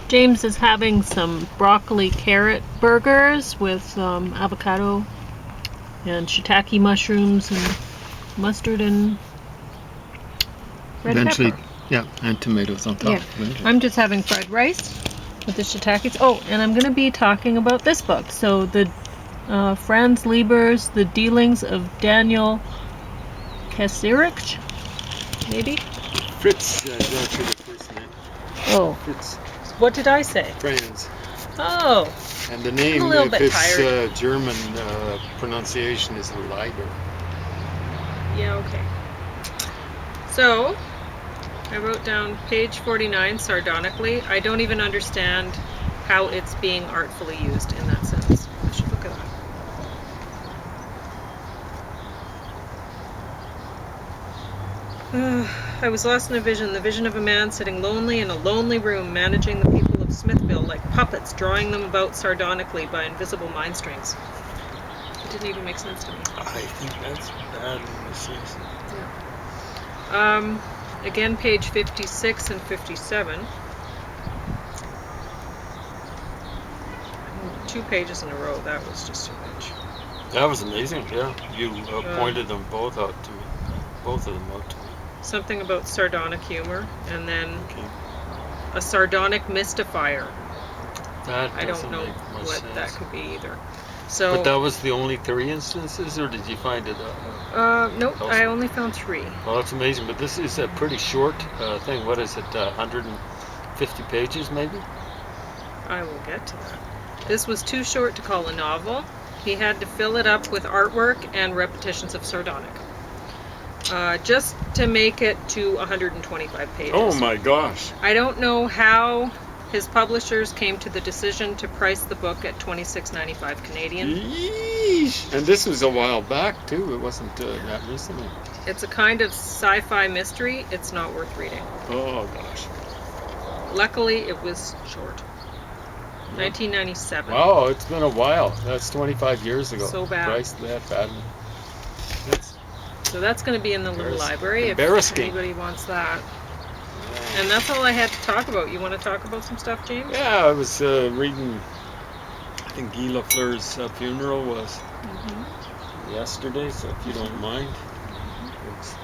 James is having some broccoli carrot burgers with avocado and shiitake mushrooms and mustard and red Eventually, pepper. yeah, and tomatoes on top. Yeah. Eventually. I'm just having fried rice with the shiitakes. Oh, and I'm going to be talking about this book. So the Franz Lieber's The Dealings of Daniel Kesserich, maybe? Fritz, is actually the first name. Oh, Fritz. what did I say? Franz. Oh, And the name, I'm a little if bit it's tired. German pronunciation, is Leiber. Yeah, okay. So, I wrote down page 49 sardonically. I don't even understand how it's being artfully used in that sentence. I should look at that. I was lost in a vision, the vision of a man sitting lonely in a lonely room, managing the people of Smithville like puppets, drawing them about sardonically by invisible mind strings. It didn't even make sense to me. I think that's bad in this season. Yeah. Again, page 56 and 57. 2 pages in a row, that was just too much. That was amazing, yeah. You pointed them both out to me. Both of them out to me. Something about sardonic humor, and then Okay. a sardonic mystifier. That I don't know make much what sense. that could be either. So, But that was the only 3 instances, or did you find it? nope, I only found 3. Well, that's amazing. But this is a pretty short thing. What is it? 150 pages, maybe? I will get to that. This was too short to call a novel. He had to fill it up with artwork and repetitions of sardonic. Just to make it to 125 pages. Oh my gosh. I don't know how his publishers came to the decision to price the book at $26.95 Canadian. Yeesh. And this was a while back, too. It wasn't that recently. It's a kind of sci-fi mystery. It's not worth reading. Oh gosh. Luckily, it was short. 1997. Wow, it's been a while. That's 25 years ago. So bad. Priced that badly. So that's going to be in the little library if anybody wants that. And that's all I had to talk about. You want to talk about some stuff, James? Yeah, I was reading, I think Guy Lafleur's funeral was yesterday, so if you don't mind, folks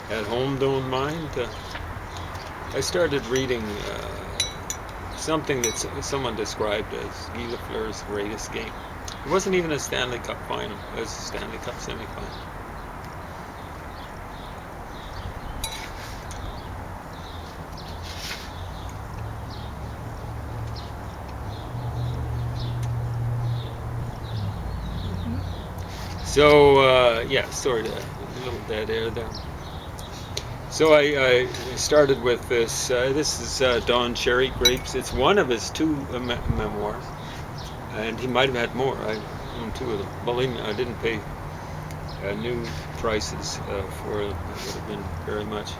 at home don't mind. I started reading something that someone described as Guy Lafleur's greatest game. It wasn't even a Stanley Cup final, it was a Stanley Cup semifinal. So, yeah, sorry to a little dead air there. So I started with this. This is Don Cherry Grapes. It's one of his 2 memoirs, and he might have had more. I own 2 of them. Pauline, I didn't pay new prices for it. It would have been very much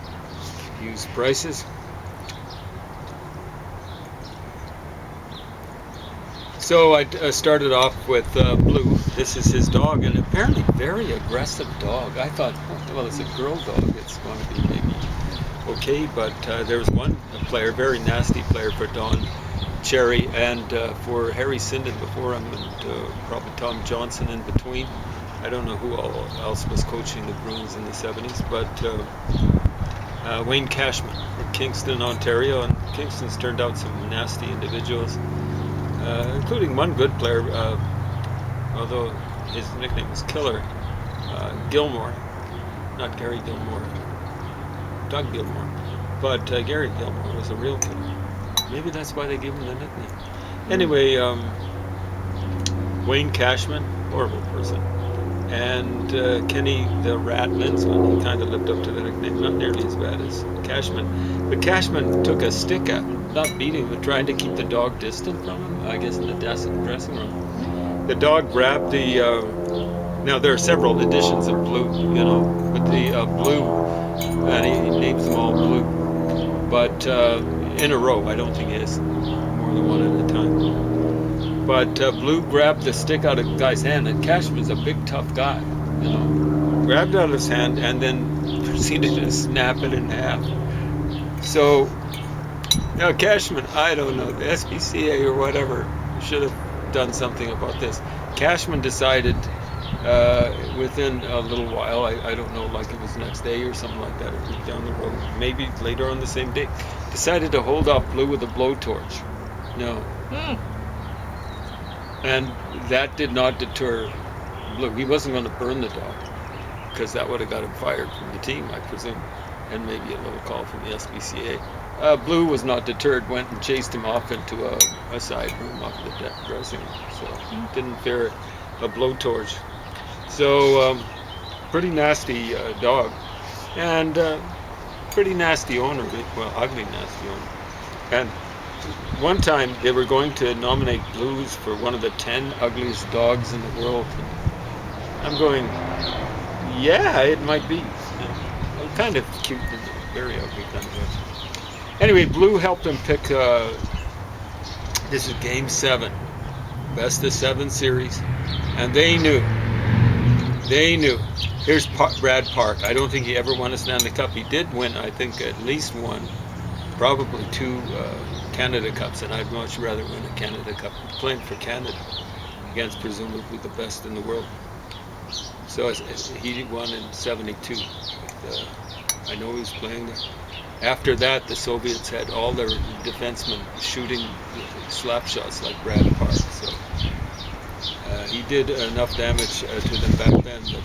used prices. So I started off with Blue. This is his dog, and apparently very aggressive dog. I thought, well, it's a girl dog. It's going to be maybe okay, but there was one player, very nasty player for Don Cherry, and for Harry Sinden before him, and probably Tom Johnson in between. I don't know who else was coaching the Bruins in the 70s, but Wayne Cashman from Kingston, Ontario, and Kingston's turned out some nasty individuals. Including one good player, although his nickname was Killer, Gilmore, not Gary Gilmore, Doug Gilmore, but Gary Gilmore was a real killer. Maybe that's why they gave him the nickname. Anyway, Wayne Cashman, horrible person, and Kenny the Rat Linsman, he kind of lived up to the nickname, not nearly as bad as Cashman, but Cashman took a stick at him, not beating him, but trying to keep the dog distant from him, I guess in the dressing room. The dog grabbed the, now there are several editions of Blue, you know, but the Blue, and he names them all Blue, but in a row, I don't think he has more than one at a time. But Blue grabbed the stick out of the guy's hand, and Cashman's a big tough guy, you know, grabbed it out of his hand and then proceeded to snap it in half. So Now, Cashman, I don't know, the SPCA or whatever should have done something about this. Cashman decided within a little while, I don't know, like it was the next day or something like that, or down the road, maybe later on the same day, decided to hold off Blue with a blowtorch. No. And that did not deter Blue. He wasn't going to burn the dog, because that would have got him fired from the team, I presume, and maybe a little call from the SPCA. Blue was not deterred, went and chased him off into a side room off the dressing room, so didn't fear a blowtorch. So, pretty nasty dog, and pretty nasty owner, well, ugly nasty owner. And one time they were going to nominate Blues for one of the 10 ugliest dogs in the world. I'm going, yeah, it might be. Kind of cute, very ugly kind of dog. Anyway, Blue helped him pick, this is Game 7, best of 7 series, and they knew. Here's Brad Park. I don't think he ever won a Stanley Cup. He did win, I think, at least one, probably 2 Canada Cups, and I'd much rather win a Canada Cup playing for Canada against presumably the best in the world. So he won in 72. I know he was playing there. After that, the Soviets had all their defensemen shooting slap shots like Brad Park. So he did enough damage to them back then that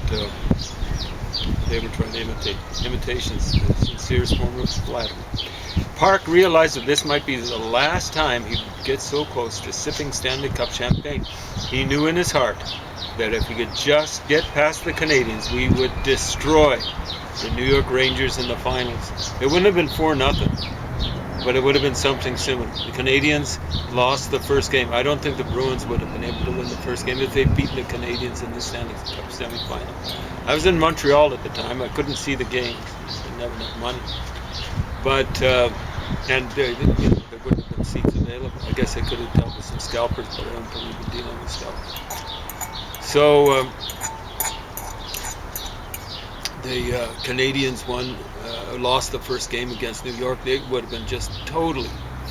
they were trying to imitate. Imitations, the sincerest form of flattery. Park realized that this might be the last time he'd get so close to sipping Stanley Cup champagne. He knew in his heart that if he could just get past the Canadians, we would destroy the New York Rangers in the finals. It wouldn't have been 4-0, but it would have been something similar. The Canadians lost the first game. I don't think the Bruins would have been able to win the first game if they'd beaten the Canadians in the Stanley Cup semifinal. I was in Montreal at the time. I couldn't see the games. I didn't have enough money. But, and there wouldn't have been seats available. I guess I could have dealt with some scalpers, but I don't believe in dealing with scalpers. So, the Canadians lost the first game against New York. They would have been just totally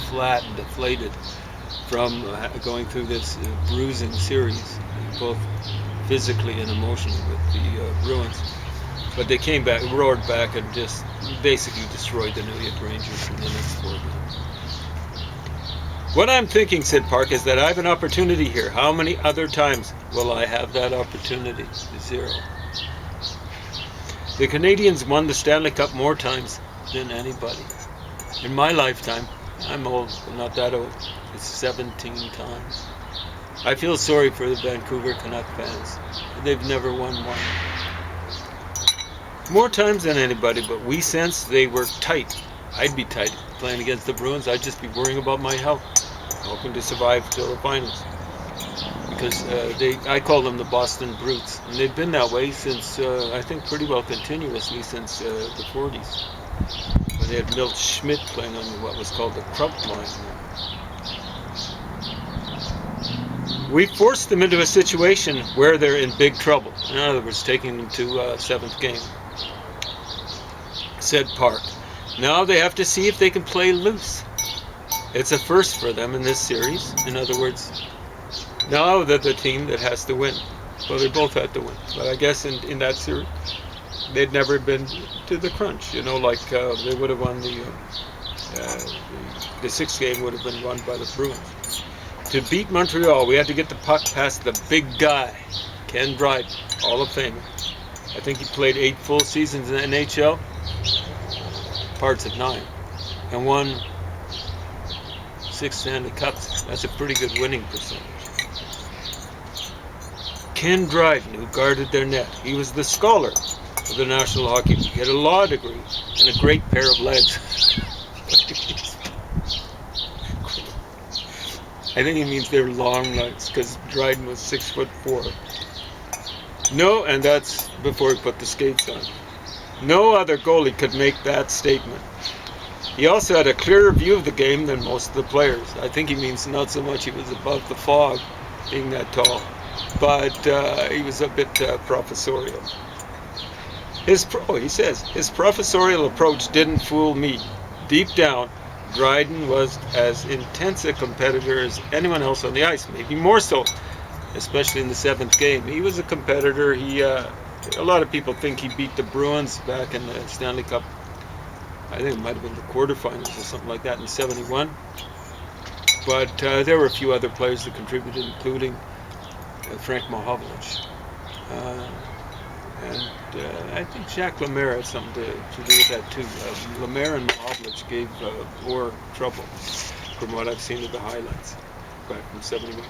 flat and deflated from going through this bruising series, both physically and emotionally with the Bruins. But they came back, roared back, and just basically destroyed the New York Rangers in the next 4 games. What I'm thinking, said Park, is that I have an opportunity here. How many other times will I have that opportunity? 0. The Canadians won the Stanley Cup more times than anybody. In my lifetime, I'm old, but not that old, it's 17 times. I feel sorry for the Vancouver Canuck fans. They've never won one. More times than anybody, but we sensed they were tight. I'd be tight playing against the Bruins. I'd just be worrying about my health, hoping to survive till the finals. Because I call them the Boston Brutes, and they've been that way since I think pretty well continuously since the 40s. When they had Milt Schmidt playing on what was called the Krupp line. We forced them into a situation where they're in big trouble. In other words, taking them to 7th game, said Park. Now they have to see if they can play loose. It's a first for them in this series. In other words, now they're the team that has to win. Well, they both had to win. But I guess in that series, they'd never been to the crunch. You know, like they would have won the 6th game would have been won by the Bruins. To beat Montreal, we had to get the puck past the big guy, Ken Dryden, Hall of Famer. I think he played 8 full seasons in the NHL, parts of 9, and won 6 Stanley Cups. That's a pretty good winning percentage. Ken Dryden, who guarded their net. He was the scholar of the National Hockey League. He had a law degree and a great pair of legs. I think he means they're long legs, because Dryden was 6'4". No, and that's before he put the skates on. No other goalie could make that statement. He also had a clearer view of the game than most of the players. I think he means not so much he was above the fog, being that tall, but he was a bit professorial. He says, his professorial approach didn't fool me. Deep down, Dryden was as intense a competitor as anyone else on the ice, maybe more so, especially in the 7th game. He was a competitor. A lot of people think he beat the Bruins back in the Stanley Cup. I think it might have been the quarterfinals or something like that in '71. But there were a few other players that contributed, including Frank Mahovlich. And I think Jacques Lemaire had something to do with that too. Lemaire and Mahovlich gave Orr trouble, from what I've seen of the highlights back from '71.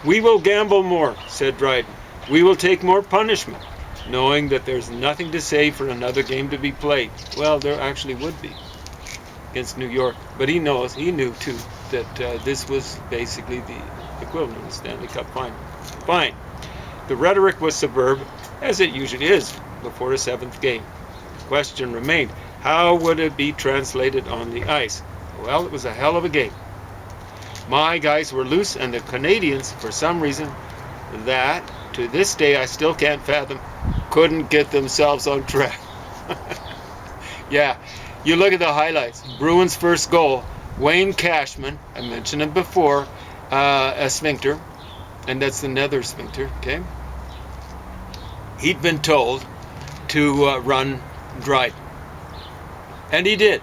"We will gamble more," said Dryden. "We will take more punishment, knowing that there's nothing to say for another game to be played." Well, there actually would be against New York, but he knew too that this was basically the equivalent of the Stanley Cup final. Fine. The rhetoric was superb, as it usually is before a 7th game. The question remained, how would it be translated on the ice? Well, it was a hell of a game. My guys were loose, and the Canadians, for some reason that to this day I still can't fathom, couldn't get themselves on track. Yeah, you look at the highlights. Bruins' first goal, Wayne Cashman, I mentioned him before, a sphincter, and that's the nether sphincter, okay? He'd been told to run Dryden, and he did.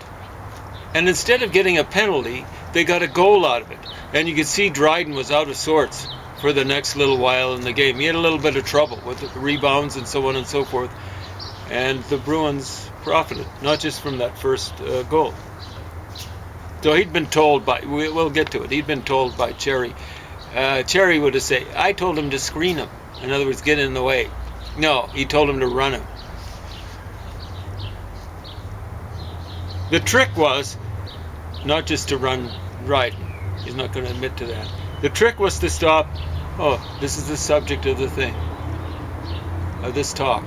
And instead of getting a penalty, they got a goal out of it. And you could see Dryden was out of sorts for the next little while in the game. He had a little bit of trouble with the rebounds and so on and so forth. And the Bruins profited, not just from that first goal. So he'd been told by, we'll get to it, he'd been told by Cherry. Cherry would have said, I told him to screen him. In other words, get in the way. No, he told him to run him. The trick was not just to run Dryden. He's not going to admit to that. The trick was to stop, this is the subject of the thing, of this talk.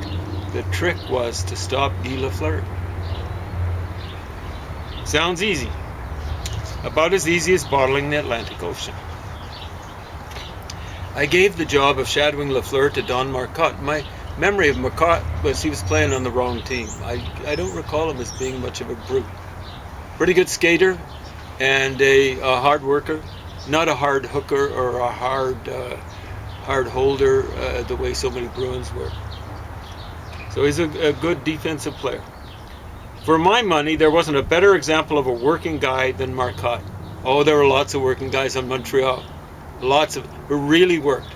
The trick was to stop Guy Lafleur. Sounds easy. About as easy as bottling the Atlantic Ocean. I gave the job of shadowing Lafleur to Don Marcotte. My memory of Marcotte was he was playing on the wrong team. I don't recall him as being much of a brute. Pretty good skater and a hard worker, not a hard hooker or a hard holder the way so many Bruins were. So he's a good defensive player. For my money, there wasn't a better example of a working guy than Marcotte. Oh, there were lots of working guys on Montreal. Lots of who really worked.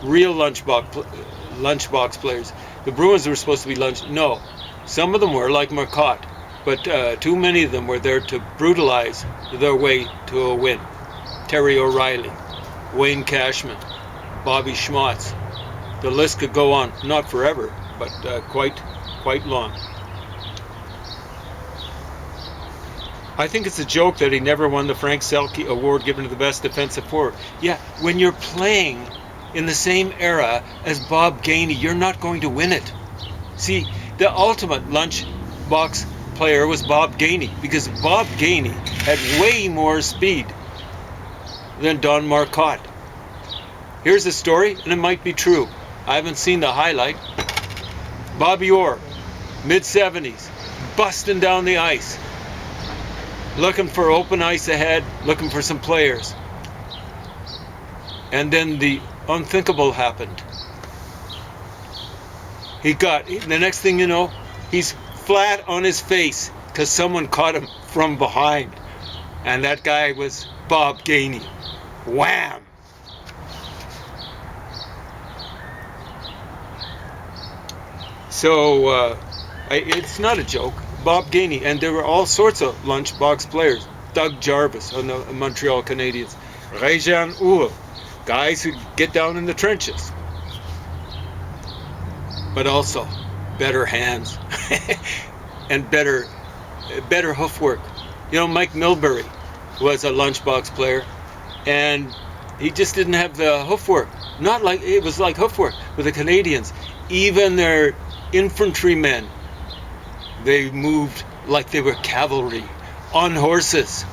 Real lunchbox players. The Bruins were supposed to be No, some of them were like Marcotte, but too many of them were there to brutalize their way to a win. Terry O'Reilly, Wayne Cashman, Bobby Schmotz. The list could go on, not forever, but quite long. I think it's a joke that he never won the Frank Selke Award given to the best defensive forward. Yeah, when you're playing in the same era as Bob Gainey, you're not going to win it. See, the ultimate lunchbox player was Bob Gainey, because Bob Gainey had way more speed than Don Marcotte. Here's a story, and it might be true. I haven't seen the highlight. Bobby Orr, mid-70s, busting down the ice, looking for open ice ahead, looking for some players. And then the unthinkable happened. The next thing you know, he's flat on his face because someone caught him from behind. And that guy was Bob Gainey. Wham! So, it's not a joke. Bob Gainey, and there were all sorts of lunchbox players. Doug Jarvis on the Montreal Canadiens. Réjean Houle, guys who get down in the trenches. But also better hands and better hoof work. You know, Mike Milbury was a lunchbox player, and he just didn't have the hoof work. It was like hoof work with the Canadians. Even their infantrymen, they moved like they were cavalry on horses.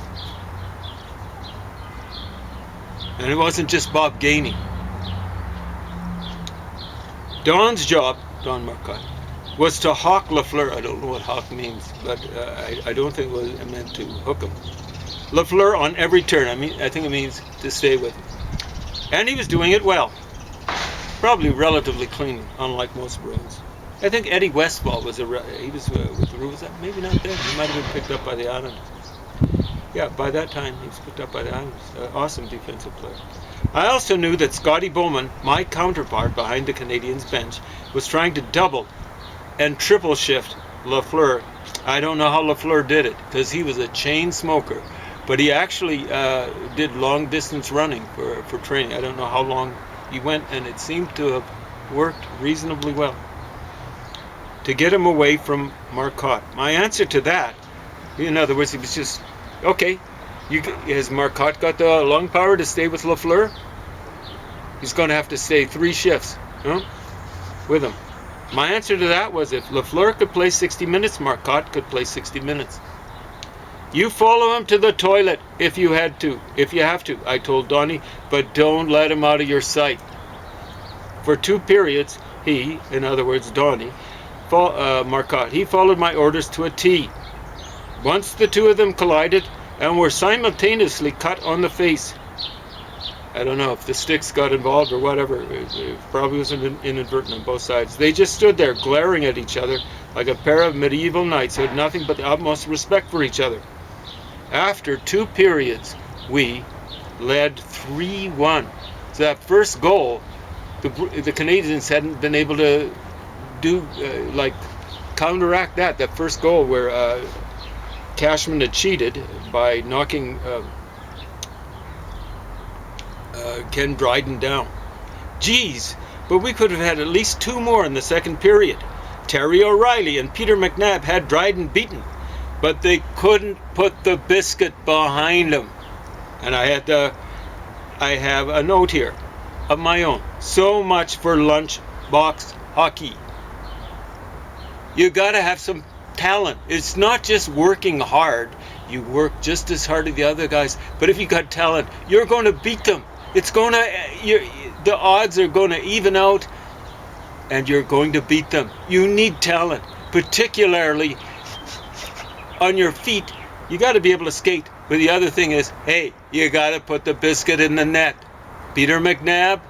And it wasn't just Bob Gainey. Don's job, Don Marcotte, was to hawk Lafleur. I don't know what hawk means, but I don't think it was meant to hook him. LaFleur on every turn. I think it means to stay with him. And he was doing it well. Probably relatively clean, unlike most roads. I think Eddie Westfall was he was with the rules. Maybe not then. He might have been picked up by the Islanders. Yeah, by that time he was picked up by the Islanders. Awesome defensive player. I also knew that Scotty Bowman, my counterpart behind the Canadiens bench, was trying to double and triple shift LaFleur. I don't know how LaFleur did it because he was a chain smoker, but he actually did long distance running for training. I don't know how long he went, and it seemed to have worked reasonably well to get him away from Marcotte. My answer to that, in other words, he was just, okay, has Marcotte got the lung power to stay with LaFleur? He's going to have to stay 3 shifts with him. My answer to that was if LaFleur could play 60 minutes, Marcotte could play 60 minutes. You follow him to the toilet if you have to, I told Donnie, but don't let him out of your sight. For 2 periods, he, in other words, Donnie, Marcotte, he followed my orders to a T. Once the 2 of them collided and were simultaneously cut on the face. I don't know if the sticks got involved or whatever. It probably was inadvertent on both sides. They just stood there glaring at each other like a pair of medieval knights who had nothing but the utmost respect for each other. After 2 periods, we led 3-1. So that first goal, the Canadiens hadn't been able to counteract that. That first goal where Cashman had cheated by knocking Ken Dryden down. Geez, but we could have had at least 2 more in the second period. Terry O'Reilly and Peter McNabb had Dryden beaten, but they couldn't put the biscuit behind him. And I have a note here of my own. So much for lunchbox hockey. You gotta have some talent. It's not just working hard. You work just as hard as the other guys, but if you got talent, you're going to beat them. The odds are going to even out, and you're going to beat them. You need talent, particularly on your feet. You got to be able to skate. But the other thing is, hey, you got to put the biscuit in the net. Peter McNabb,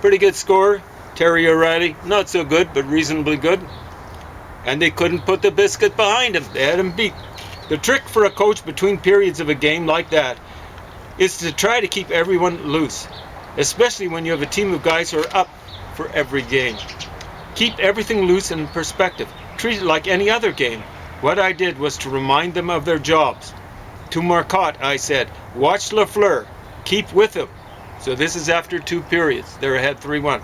pretty good scorer. Terry O'Reilly, not so good, but reasonably good. And they couldn't put the biscuit behind him. They had him beat. The trick for a coach between periods of a game like that is to try to keep everyone loose, especially when you have a team of guys who are up for every game. Keep everything loose and in perspective. Treat it like any other game. What I did was to remind them of their jobs. To Marcotte, I said, watch LaFleur. Keep with him. So this is after 2 periods. They're ahead 3-1.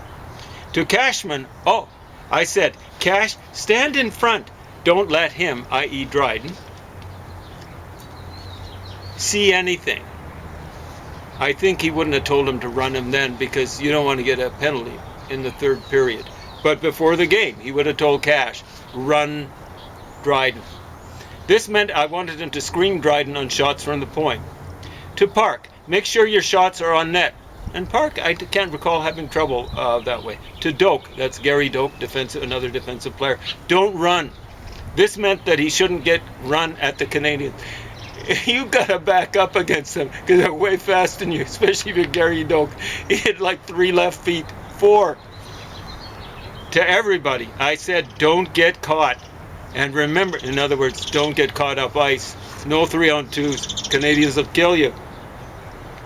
To Cashman, I said, Cash, stand in front. Don't let him, i.e. Dryden, see anything. I think he wouldn't have told him to run him then because you don't want to get a penalty in the 3rd period. But before the game, he would have told Cash, run Dryden. This meant I wanted him to screen Dryden on shots from the point. To Park, make sure your shots are on net. And Park, I can't recall having trouble that way. To Doak, that's Gary Doak, another defensive player, don't run. This meant that he shouldn't get run at the Canadiens. You gotta back up against them because they're way faster than you, especially with Gary Doak. He hit like 3 left feet, 4. To everybody, I said, don't get caught. And remember, in other words, don't get caught up ice. No 3-on-2s. Canadians will kill you.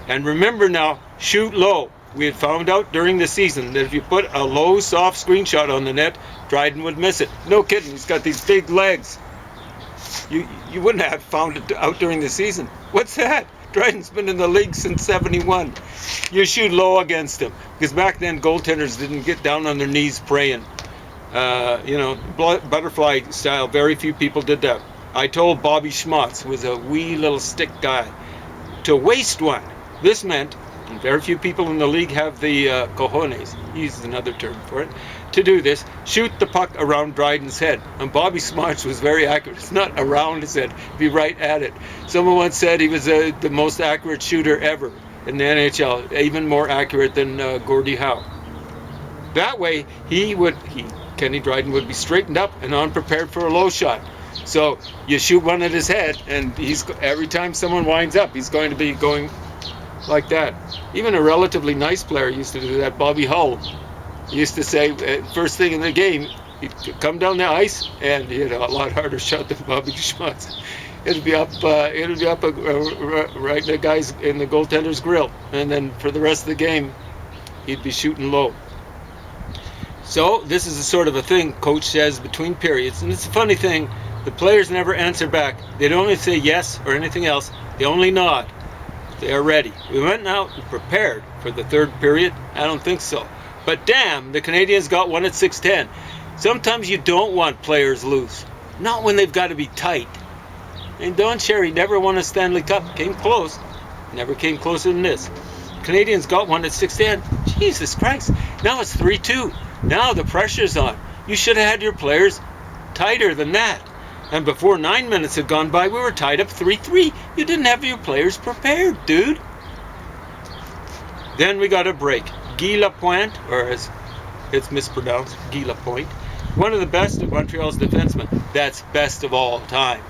And remember now, shoot low. We had found out during the season that if you put a low, soft screenshot on the net, Dryden would miss it. No kidding, he's got these big legs. You wouldn't have found it out during the season. What's that? Dryden's been in the league since 71. You shoot low against him. Because back then, goaltenders didn't get down on their knees praying. Butterfly style, very few people did that. I told Bobby Schmutz, who was a wee little stick guy, to waste one. This meant, and very few people in the league have the cojones, he uses another term for it, to do this, shoot the puck around Dryden's head. And Bobby Schmutz was very accurate. It's not around his head, be right at it. Someone once said he was the most accurate shooter ever in the NHL, even more accurate than Gordie Howe. That way, Kenny Dryden would be straightened up and unprepared for a low shot. So you shoot one at his head, and every time someone winds up, he's going to be going like that. Even a relatively nice player used to do that. Bobby Hull used to say, first thing in the game, he'd come down the ice, and he had a lot harder shot than Bobby Schmutz. It'd be up right in the goaltender's grill, and then for the rest of the game, he'd be shooting low. So this is a sort of a thing coach says between periods, and it's a funny thing. The players never answer back. They don't even say yes or anything else. They only nod. They are ready. We went out and prepared for the third period. I don't think so. But damn, the Canadians got one at 6:10. Sometimes you don't want players loose. Not when they've got to be tight. And Don Cherry never won a Stanley Cup. Came close. Never came closer than this. Canadians got one at 6:10. Jesus Christ. Now it's 3-2. Now the pressure's on. You should have had your players tighter than that. And before 9 minutes had gone by, we were tied up 3-3. You didn't have your players prepared, dude. Then we got a break. Guy Lapointe, or as it's mispronounced, Guy Lapointe, one of the best of Montreal's defensemen. That's best of all time.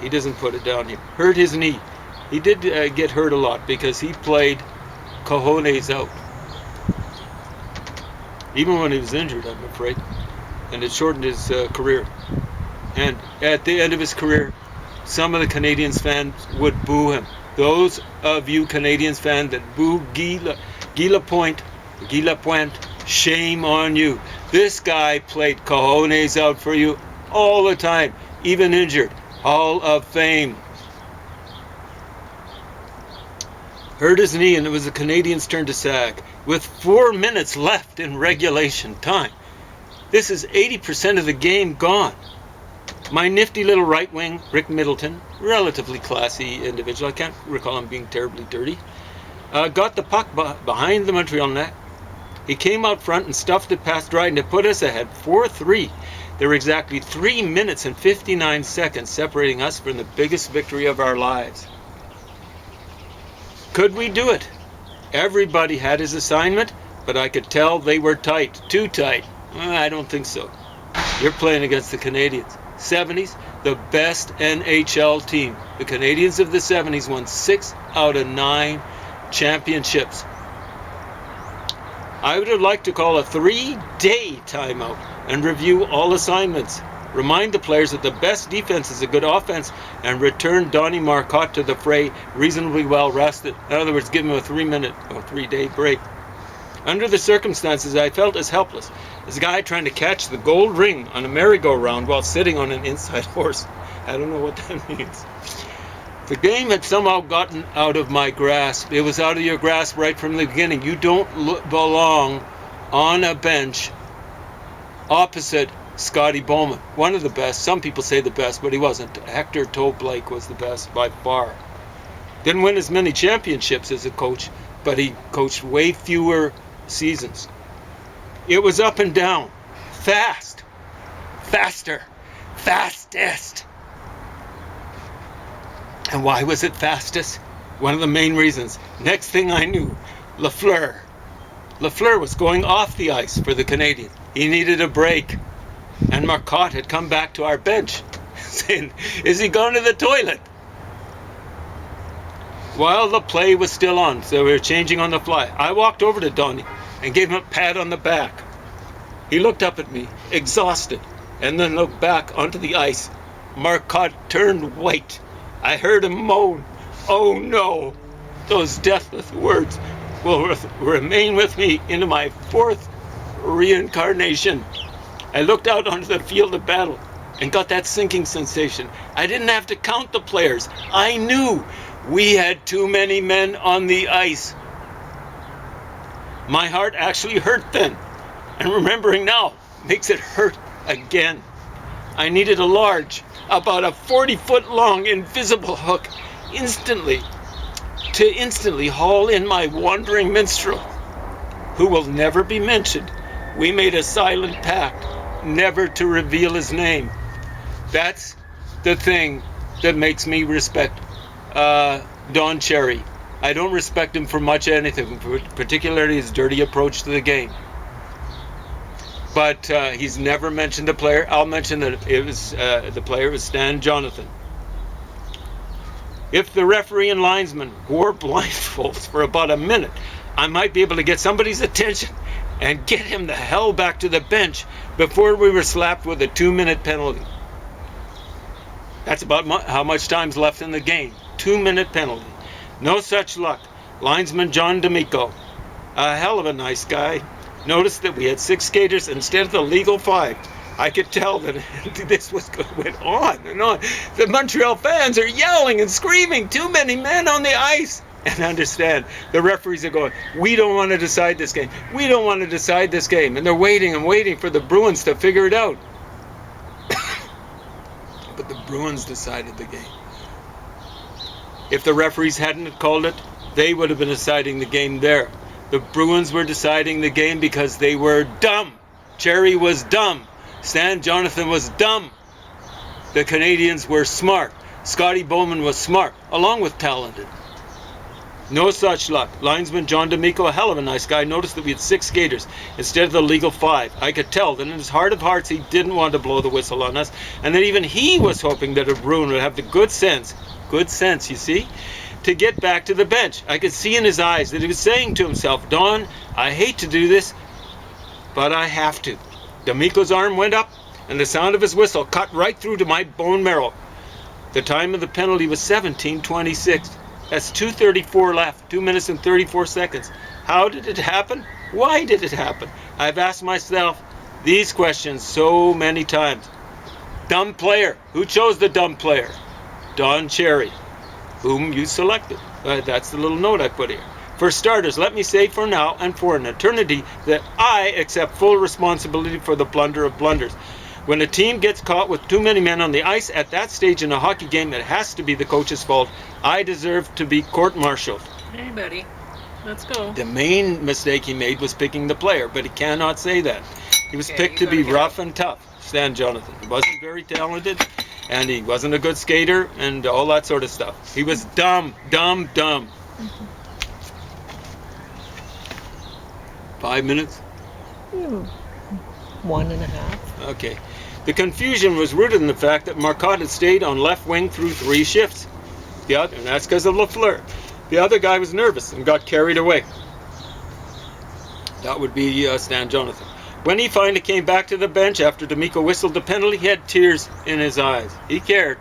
He doesn't put it down here. Hurt his knee. He did get hurt a lot because he played cojones out. Even when he was injured, I'm afraid. And it shortened his career. And at the end of his career, some of the Canadiens fans would boo him. Those of you Canadiens fans that boo Guy Lapointe, shame on you. This guy played cojones out for you all the time, even injured. Hall of Fame. Hurt his knee, and it was the Canadiens' turn to sag. With 4 minutes left in regulation time. This is 80% of the game gone. My nifty little right wing, Rick Middleton, relatively classy individual, I can't recall him being terribly dirty, got the puck behind the Montreal net. He came out front and stuffed it past Dryden to put us ahead 4-3. There were exactly 3 minutes and 59 seconds separating us from the biggest victory of our lives. Could we do it? Everybody had his assignment, but I could tell they were tight, too tight. I don't think so. You're playing against the Canadiens. 70s, the best NHL team. The Canadiens of the 70s won 6 out of 9 championships. I would have liked to call a 3-day timeout and review all assignments. Remind the players that the best defense is a good offense and return Donnie Marcotte to the fray reasonably well rested. In other words, give him a 3-minute or 3-day break. Under the circumstances, I felt as helpless as a guy trying to catch the gold ring on a merry-go-round while sitting on an inside horse. I don't know what that means. The game had somehow gotten out of my grasp. It was out of your grasp right from the beginning. You don't belong on a bench opposite Scotty Bowman. One of the best. Some people say the best, but he wasn't. Hector Toe Blake was the best by far. Didn't win as many championships as a coach, but he coached way fewer seasons. It was up and down. Fast. Faster. Fastest. And why was it fastest? One of the main reasons. Next thing I knew, Lafleur was going off the ice for the Canadiens. He needed a break. And Marcotte had come back to our bench saying, is he going to the toilet? While the play was still on, so we were changing on the fly, I walked over to Donnie and gave him a pat on the back. He looked up at me, exhausted, and then looked back onto the ice. Marcotte turned white. I heard him moan, oh no. Those deathless words will remain with me into my 4th reincarnation. I looked out onto the field of battle and got that sinking sensation. I didn't have to count the players. I knew we had too many men on the ice. My heart actually hurt then, and remembering now makes it hurt again. I needed a large, about a 40-foot long invisible hook instantly haul in my wandering minstrel, who will never be mentioned. We made a silent pact never to reveal his name. That's the thing that makes me respect Don Cherry. I don't respect him for much anything, particularly his dirty approach to the game. But he's never mentioned the player. I'll mention that it was the player was Stan Jonathan. If the referee and linesman wore blindfolds for about a minute, I might be able to get somebody's attention and get him the hell back to the bench before we were slapped with a 2-minute penalty. That's about how much time's left in the game. 2-minute penalty. No such luck. Linesman John D'Amico, a hell of a nice guy, noticed that we had 6 skaters instead of the legal 5. I could tell that this went on and on. The Montreal fans are yelling and screaming, too many men on the ice. And understand, the referees are going, we don't want to decide this game. We don't want to decide this game. And they're waiting and waiting for the Bruins to figure it out. But the Bruins decided the game. If the referees hadn't called it, they would have been deciding the game there. The Bruins were deciding the game because they were dumb. Cherry was dumb. Stan Jonathan was dumb. The Canadians were smart. Scotty Bowman was smart, along with talented. No such luck. Linesman John D'Amico, a hell of a nice guy, noticed that we had 6 skaters instead of the legal 5. I could tell that in his heart of hearts he didn't want to blow the whistle on us, and that even he was hoping that a Bruin would have the good sense, you see, to get back to the bench. I could see in his eyes that he was saying to himself, Don, I hate to do this, but I have to. D'Amico's arm went up, and the sound of his whistle cut right through to my bone marrow. The time of the penalty was 17:26. That's 2:34 left, 2 minutes and 34 seconds. How did it happen? Why did it happen? I've asked myself these questions so many times. Dumb player. Who chose the dumb player? Don Cherry, whom you selected. That's the little note I put here. For starters, let me say for now and for an eternity that I accept full responsibility for the blunder of blunders. When a team gets caught with too many men on the ice at that stage in a hockey game, it has to be the coach's fault. I deserve to be court-martialed. Hey, buddy. Let's go. The main mistake he made was picking the player, but he cannot say that. He was picked to be rough and tough, Stan Jonathan. He wasn't very talented, and he wasn't a good skater, and all that sort of stuff. He was dumb. 5 minutes? 1.5. Okay. The confusion was rooted in the fact that Marcotte had stayed on left wing through 3 shifts. And that's because of Lafleur. The other guy was nervous and got carried away. That would be Stan Jonathan. When he finally came back to the bench after D'Amico whistled the penalty, he had tears in his eyes. He cared.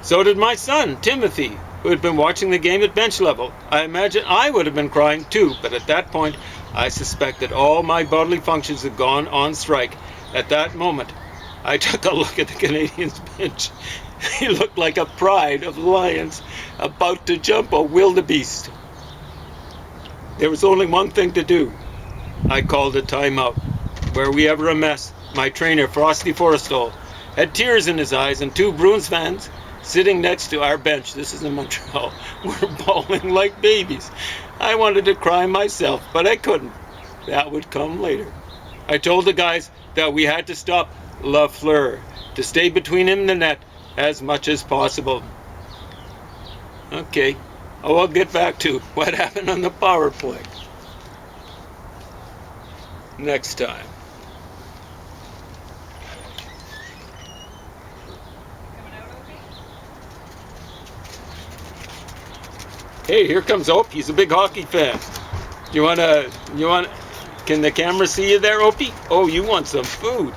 So did my son, Timothy, who had been watching the game at bench level. I imagine I would have been crying too, but at that point, I suspect that all my bodily functions had gone on strike. At that moment, I took a look at the Canadiens bench. He looked like a pride of lions about to jump a wildebeest. There was only one thing to do. I called a timeout. Were we ever a mess? My trainer, Frosty Forrestal, had tears in his eyes, and 2 Bruins fans sitting next to our bench, this is in Montreal, were bawling like babies. I wanted to cry myself, but I couldn't. That would come later. I told the guys that we had to stop Lafleur, to stay between him and the net as much as possible. Okay, I'll get back to what happened on the power play next time. Hey, here comes Opie. He's a big hockey fan. Can the camera see you there, Opie? Oh, you want some food.